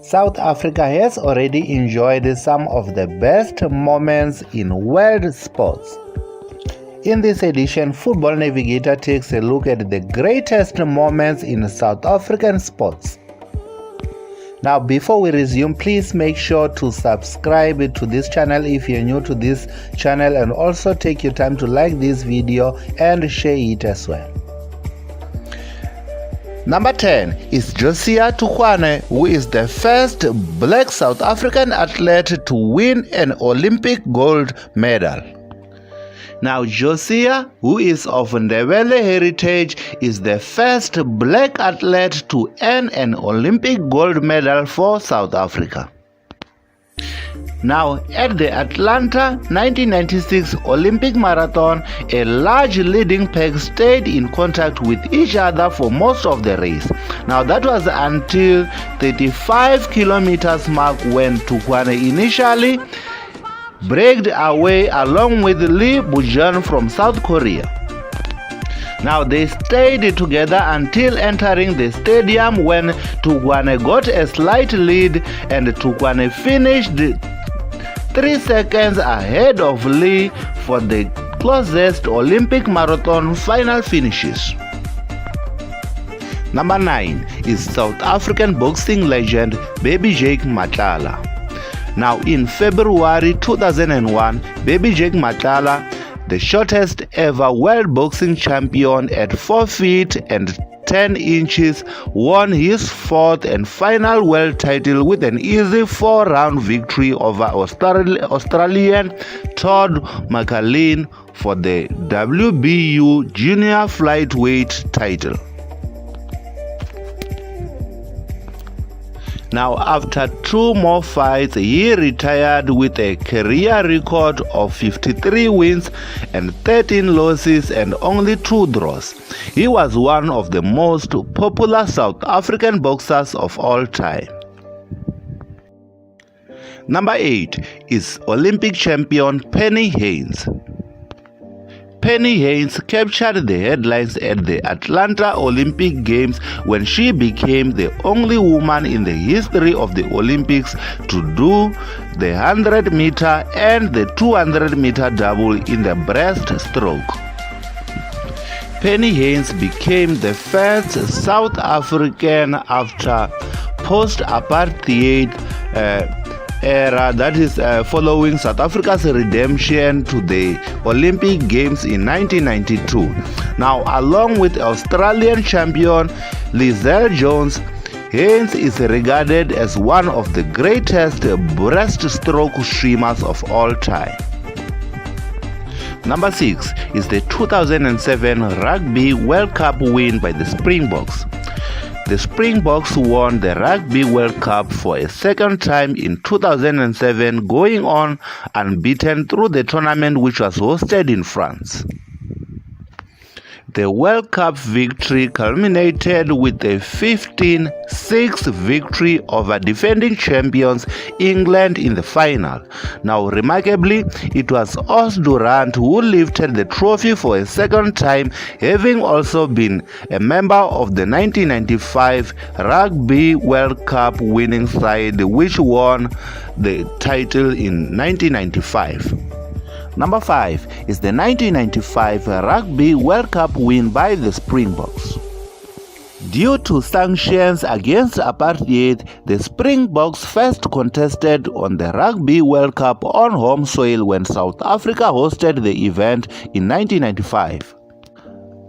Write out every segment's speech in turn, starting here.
South Africa has already enjoyed some of the best moments in world sports. In this edition, Football Navigator takes a look at the greatest moments in South African sports. Now, before we resume, please make sure to subscribe to this channel if you're new to this channel, and also take your time to like this video and share it as well. Number 10 is Josia Tukwane, who is the first black South African athlete to win an Olympic gold medal. Now, Josia, who is of Ndebele heritage, is the first black athlete to earn an Olympic gold medal for South Africa. Now, at the Atlanta 1996 Olympic Marathon, a large leading pack stayed in contact with each other for most of the race. Now, that was until 35 kilometers mark when Tukwane initially braked away along with Lee Bujan from South Korea. Now, they stayed together until entering the stadium when Tukwane got a slight lead, and Tukwane finished 3 seconds ahead of Lee for the closest Olympic marathon final finishes. Number 9 is South African boxing legend Baby Jake Matlala. Now, in February 2001, Baby Jake Matlala, the shortest ever world boxing champion at 4 feet and 10 inches, won his 4th and final world title with an easy 4-round victory over Australian Todd McAlean for the WBU junior flyweight title. Now, after 2 more fights, he retired with a career record of 53 wins and 13 losses and only 2 draws. He was one of the most popular South African boxers of all time. Number 8 is Olympic champion Penny Heinz. Penny Heinz captured the headlines at the Atlanta Olympic Games when she became the only woman in the history of the Olympics to do the 100-meter and the 200-meter double in the breaststroke. Penny Heinz became the first South African after post-apartheid era, that is following South Africa's redemption to the Olympic Games in 1992. Now, along with Australian champion Lizelle Jones, Heinz is regarded as one of the greatest breaststroke swimmers of all time. Number 6 is the 2007 Rugby World Cup win by the Springboks. The Springboks won the Rugby World Cup for a second time in 2007, going on unbeaten through the tournament, which was hosted in France. The World Cup victory culminated with a 15-6 victory over defending champions England in the final. Now, remarkably, it was Os Durant who lifted the trophy for a second time, having also been a member of the 1995 Rugby World Cup winning side, which won the title in 1995. Number 5 is the 1995 Rugby World Cup win by the Springboks. Due to sanctions against apartheid, the Springboks first contested on the Rugby World Cup on home soil when South Africa hosted the event in 1995.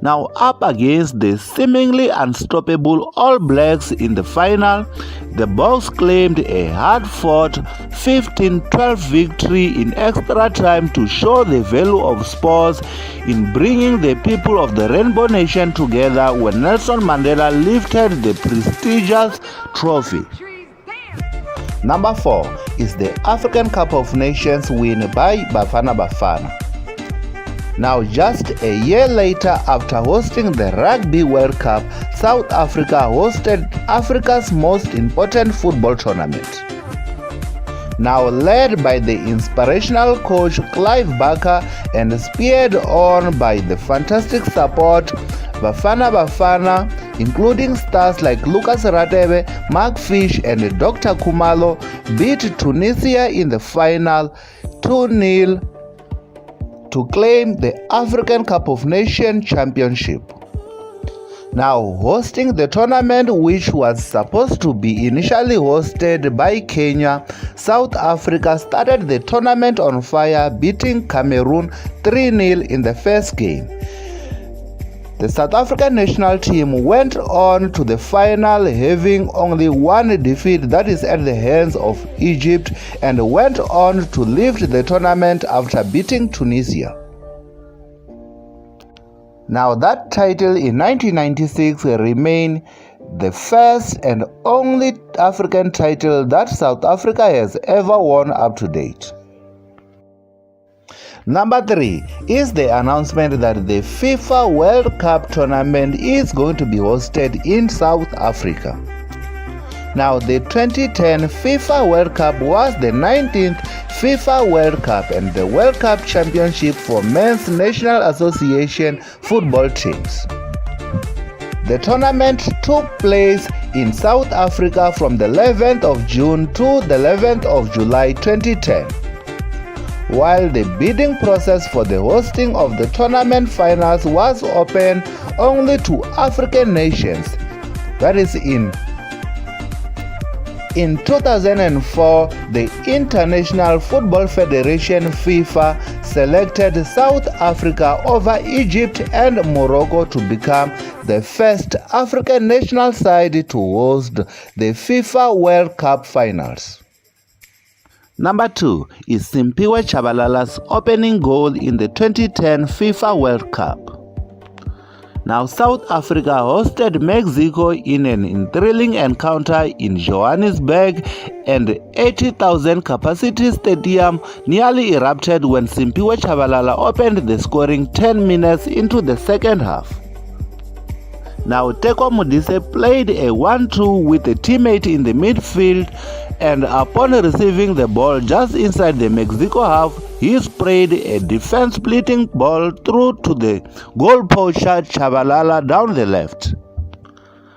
Now, up against the seemingly unstoppable All Blacks in the final, the Boks claimed a hard-fought 15-12 victory in extra time to show the value of sports in bringing the people of the Rainbow Nation together when Nelson Mandela lifted the prestigious trophy. Number 4 is the African Cup of Nations win by Bafana Bafana. Now, just a year later, after hosting the Rugby World Cup, South Africa hosted Africa's most important football tournament. Now, led by the inspirational coach Clive Barker and speared on by the fantastic support, Bafana Bafana including stars like Lucas Radebe, Mark Fish and Dr. Khumalo, beat Tunisia in the final 2-0 to claim the African Cup of Nations Championship. Now, hosting the tournament, which was supposed to be initially hosted by Kenya, South Africa started the tournament on fire, beating Cameroon 3-0 in the first game. The South African national team went on to the final having only one defeat, that is at the hands of Egypt, and went on to lift the tournament after beating Tunisia. Now, that title in 1996 remained the first and only African title that South Africa has ever won up to date. Number 3 is the announcement that the FIFA World Cup tournament is going to be hosted in South Africa. Now, the 2010 FIFA World Cup was the 19th FIFA World Cup and the World Cup Championship for Men's National Association football teams. The tournament took place in South Africa from the 11th of June to the 11th of July 2010. While the bidding process for the hosting of the tournament finals was open only to African nations, that is in 2004, the International Football Federation FIFA selected South Africa over Egypt and Morocco to become the first African national side to host the FIFA World Cup finals. Number 2 is Simphiwe Tshabalala's opening goal in the 2010 FIFA World Cup. Now, South Africa hosted Mexico in an thrilling encounter in Johannesburg, and 80,000 capacity stadium nearly erupted when Simphiwe Tshabalala opened the scoring 10 minutes into the second half. Now, Teko Modise played a 1-2 with a teammate in the midfield, and upon receiving the ball just inside the Mexico half, he sprayed a defense-splitting ball through to the goalpost Tshabalala down the left.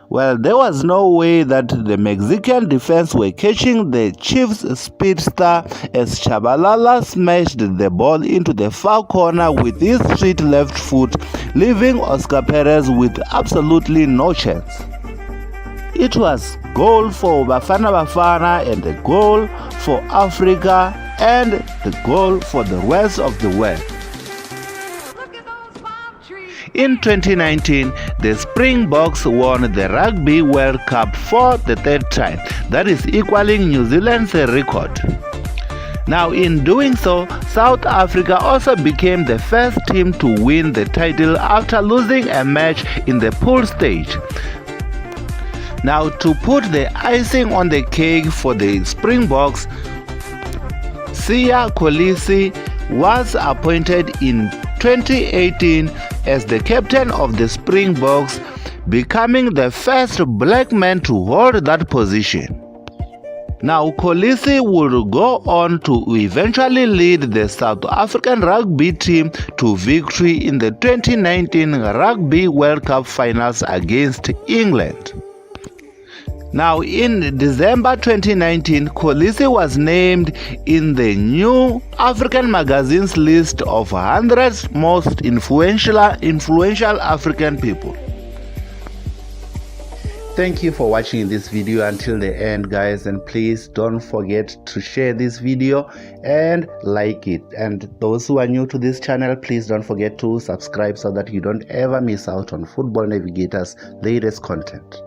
Well, there was no way that the Mexican defense were catching the Chiefs' speedster as Tshabalala smashed the ball into the far corner with his sweet left foot, leaving Oscar Perez with absolutely no chance. It was goal for Bafana Bafana and a goal for Africa and the goal for the rest of the world. In 2019, the Springboks won the Rugby World Cup for the third time, that is equaling New Zealand's record. Now, in doing so, South Africa also became the first team to win the title after losing a match in the pool stage. Now, to put the icing on the cake for the Springboks, Siya Kolisi was appointed in 2018 as the captain of the Springboks, becoming the first black man to hold that position. Now, Kolisi will go on to eventually lead the South African rugby team to victory in the 2019 Rugby World Cup finals against England. Now, in December 2019, Kolisi was named in the New African Magazine's list of 100 most influential African people. Thank you for watching this video until the end, guys, and please don't forget to share this video and like it. And those who are new to this channel, please don't forget to subscribe so that you don't ever miss out on Football Navigator's latest content.